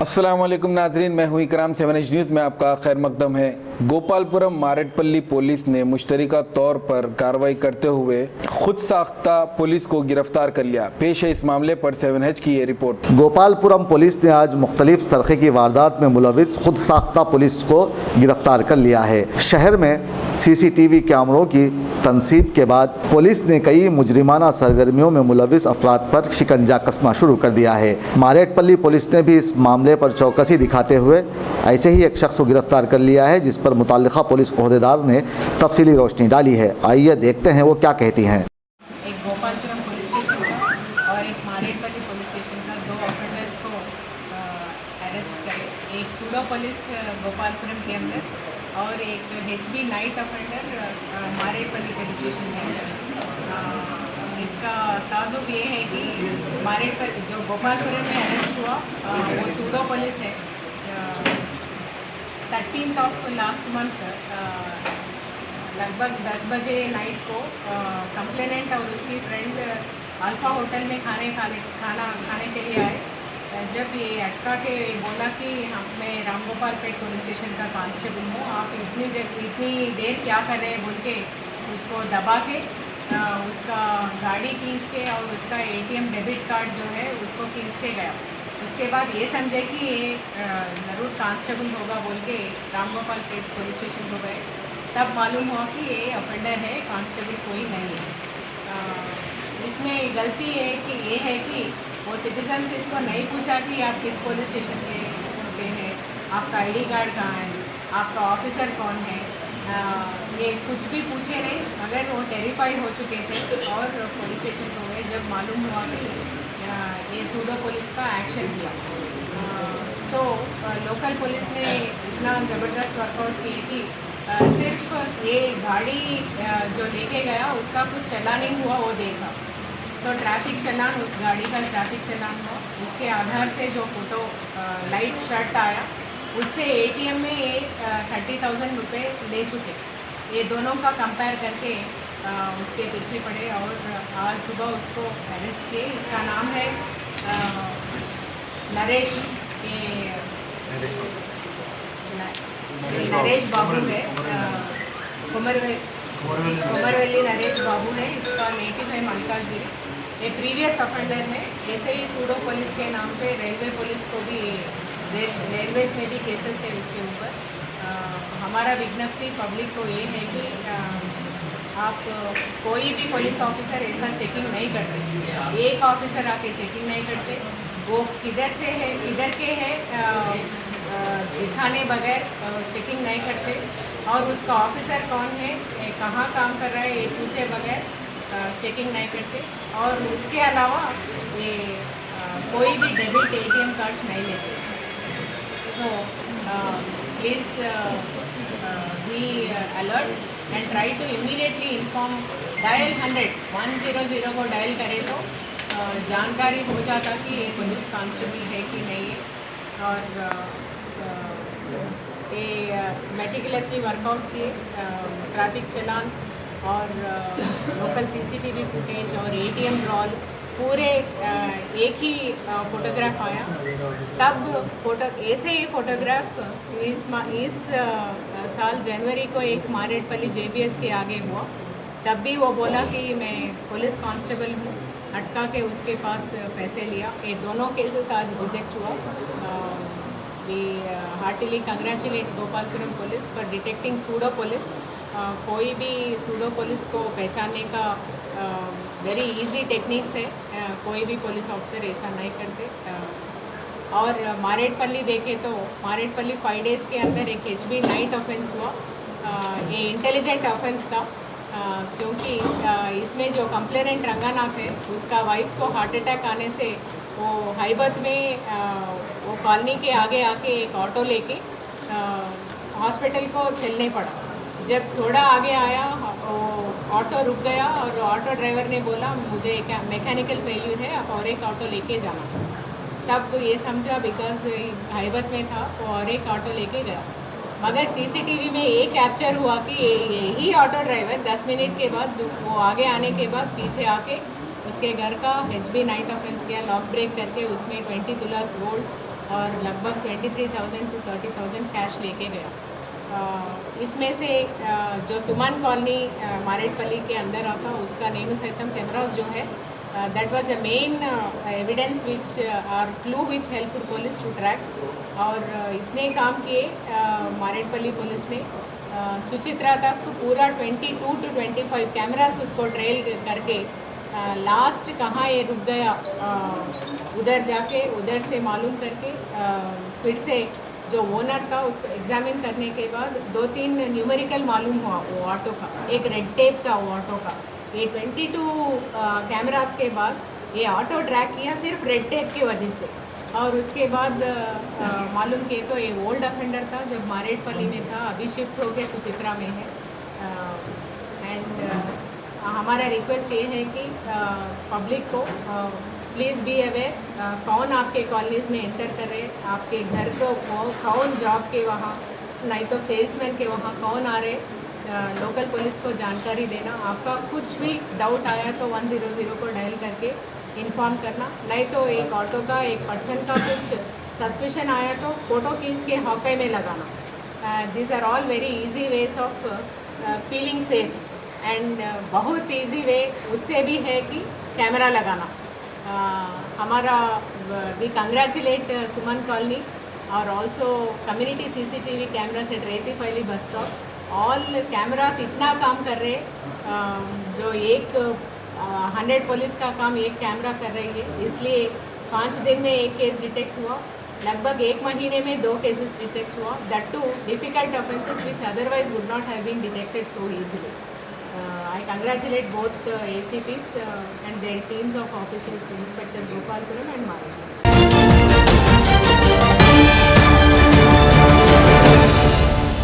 अस्सलाम वालेकुम नाजरीन, मैं हूं इकराम 7 एज न्यूज़ में आपका खैर मकदम है। गोपालपुरम मारेडपल्ली पुलिस ने मुश्तरका तौर पर कार्रवाई करते हुए खुद साख्ता पुलिस को गिरफ्तार कर लिया। पेश है इस मामले पर 7H की ये रिपोर्ट। गोपालपुरम पुलिस ने आज मुख्तलिफ सरखे की वारदात में मुलविस खुद साख्ता पुलिस को गिरफ्तार कर लिया है। शहर में CCTV कैमरों की तनसीब के बाद पुलिस ने कई मुजरिमाना सरगर्मियों में मुलविस अफराद पर शिकंजा कसना शुरू कर दिया है। मारेडपल्ली पुलिस ने भी इस मामले पर चौकसी दिखाते हुए ऐसे ही एक शख्स को गिरफ्तार कर लिया है, जिस पर मुताल्लिका पुलिस ओहदेदार ने तफसीली रोशनी डाली है। आइए देखते हैं वो क्या कहती हैं। एक गोपालपुरम पुलिस स्टेशन का और एक मारेडपल्ली पुलिस स्टेशन का 2 ऑफेंडर्स को अरेस्ट करे। एक सूडो पुलिस गोपालपुरम के अंदर और एक HB night offender Marredpally police station के अंदर। इसका ताजुब ये है कि मारेडपल्ली जो गोपालपुरम में अरेस्ट हुआ वो सूडो पुलिस है। 13th ऑफ लास्ट मंथ लगभग 10 बजे नाइट को कंप्लेनेंट और उसकी फ्रेंड अल्फ़ा होटल में खाना खाने के लिए आए। जब ये अटका के बोला कि मैं रामगोपालपेट पुलिस स्टेशन का कांस्टेबल हूँ, आप इतनी देर क्या कर रहे हैं बोल के उसको दबा के उसका गाड़ी खींच के और उसका ATM डेबिट कार्ड जो है उसको खींच के गया। उसके बाद ये समझे कि ये ज़रूर कांस्टेबल होगा बोल के रामगोपालपेट पुलिस स्टेशन को गए। तब मालूम हुआ कि ये ऑफेंडर है, कांस्टेबल कोई नहीं है। इसमें गलती ये है कि वो सिटीजन से इसको नहीं पूछा कि आप किस पुलिस स्टेशन पे हैं, आपका ID कार्ड कहाँ है, आपका ऑफिसर कौन है, ये कुछ भी पूछे नहीं। अगर वो टेरिफाई हो चुके थे और पुलिस स्टेशन को गए जब मालूम हुआ कि ये सूडो पुलिस का एक्शन किया। तो लोकल पुलिस ने इतना ज़बरदस्त वर्कआउट किए कि सिर्फ ये गाड़ी जो लेके गया उसका कुछ चलानिंग हुआ वो देखा। सो ट्रैफिक चलान, उस गाड़ी का ट्रैफिक चलान हुआ, उसके आधार से जो फ़ोटो लाइट शर्ट आया उससे ATM में ये 30,000 रुपये ले चुके। ये दोनों का कंपेयर करके उसके पीछे पड़े और आज सुबह उसको अरेस्ट किए। इसका नाम है नरेश बाबू है, कुमरवेली नरेश बाबू है। इसका नेटिव है मल्काजगिरी। ये प्रीवियस ऑफेंडर है। ऐसे ही सूडो पुलिस के नाम पे रेलवे पुलिस को भी रेलवेज में भी केसेस है उसके ऊपर। हमारा विज्ञप्ति पब्लिक को ये है कि आप कोई भी पुलिस ऑफिसर ऐसा चेकिंग नहीं करते। एक ऑफिसर आके चेकिंग नहीं करते, वो किधर से है किधर के है दिखाने बगैर चेकिंग नहीं करते और उसका ऑफिसर कौन है, कहाँ काम कर रहा है ये पूछे बगैर चेकिंग नहीं करते। और उसके अलावा ये कोई भी डेबिट ATM कार्ड्स नहीं लेते। So please be alert and try to immediately inform, dial 100 को डायल करें तो जानकारी हो जाता कि ये पुलिस कांस्टेबल है कि नहीं है। और ये मेटिकुलसली वर्कआउट किए। ट्रैफिक चलान और लोकल CCTV फुटेज और ATM ड्रॉल पूरे एक ही फ़ोटोग्राफ आया। तब ऐसे ही फ़ोटोग्राफ इस साल जनवरी को एक मारेडपल्ली JBS के आगे हुआ। तब भी वो बोला कि मैं पुलिस कांस्टेबल हूँ, अटका के उसके पास पैसे लिया। ये दोनों केसेस आज डिटेक्ट हुआ। We heartily congratulate Gopalapuram police for detecting pseudo police. कोई भी सूडो पुलिस को पहचानने का वेरी इजी टेक्निक्स है। कोई भी पुलिस ऑफिसर ऐसा नहीं करते। और मारेडपल्ली देखे तो मारेडपल्ली 5 डेज़ के अंदर एक HB नाइट ऑफेंस हुआ। ये इंटेलिजेंट ऑफेंस था क्योंकि इसमें जो कंप्लेनेंट रंगानाथ है उसका वाइफ को हार्ट अटैक आने से वो हाईबत में वो कॉलोनी के आगे आके एक ऑटो लेके हॉस्पिटल को चलने पड़ा। जब थोड़ा आगे आया ऑटो रुक गया और ऑटो ड्राइवर ने बोला मुझे एक मैकेनिकल फेल्यूर है, आप और एक ऑटो लेके जाना। तब ये समझा बिकॉज हाईबत में था वो और एक ऑटो लेके गया। मगर CCTV में ये कैप्चर हुआ कि यही ऑटो ड्राइवर 10 मिनट के बाद वो आगे आने के बाद पीछे आके उसके घर का HB नाइट ऑफेंस किया, लॉक ब्रेक करके उसमें 20 तुलास गोल्ड और लगभग 23,000 to 30,000 कैश लेके गया। इसमें से जो सुमन कॉलोनी मारेडपल्ली के अंदर आता उसका नेनु सैतम कैमरास जो है that was the main evidence which are clue which help police to track. और इतने काम किए मारेडपल्ली पुलिस ने सुचित्रा तक पूरा 22 to 25 कैमरास उसको ट्रेल करके लास्ट कहाँ ये रुक गया उधर जाके उधर से मालूम करके फिर से जो ओनर था उसको एग्जामिन करने के बाद 2-3 न्यूमेरिकल मालूम हुआ वो ऑटो का, एक रेड टेप था वो ऑटो का। ये 22 कैमरास के बाद ये ऑटो ट्रैक किया सिर्फ रेड टेप की वजह से। और उसके बाद मालूम किए तो ये ओल्ड ऑफेंडर था, जब मारेडपल्ली में था, अभी शिफ्ट होके सुचित्रा में है। एंड हमारा रिक्वेस्ट ये है कि पब्लिक को प्लीज़ बी अवेयर कौन आपके कॉलोनीज़ में एंटर कर रहे, आपके घर को कौन जॉब के वहाँ, नहीं तो सेल्समैन के वहाँ कौन आ रहे, लोकल पुलिस को जानकारी देना। आपका कुछ भी डाउट आया तो 100 को डायल करके इन्फॉर्म करना, नहीं तो एक ऑटो का एक पर्सन का कुछ सस्पिशन आया तो फ़ोटो खींच के हॉकाई में लगाना। This are all very easy ways of feeling safe. And बहुत इजी वे उससे भी है कि कैमरा लगाना। हमारा वी कंग्रेचुलेट सुमन कॉलोनी और also community CCTV cameras at रेतीफैली बस स्टॉप। ऑल कैमरास इतना काम कर रहे जो एक 100 पुलिस का काम एक कैमरा कर रही है, इसलिए 5 दिन में एक केस डिटेक्ट हुआ, लगभग 1 महीने में 2 केसेस डिटेक्ट हुआ, that two difficult offences which otherwise would not have been detected so easily. I congratulate both ACPs and their teams of officers, Inspectors Gopalpuram and Maranatha.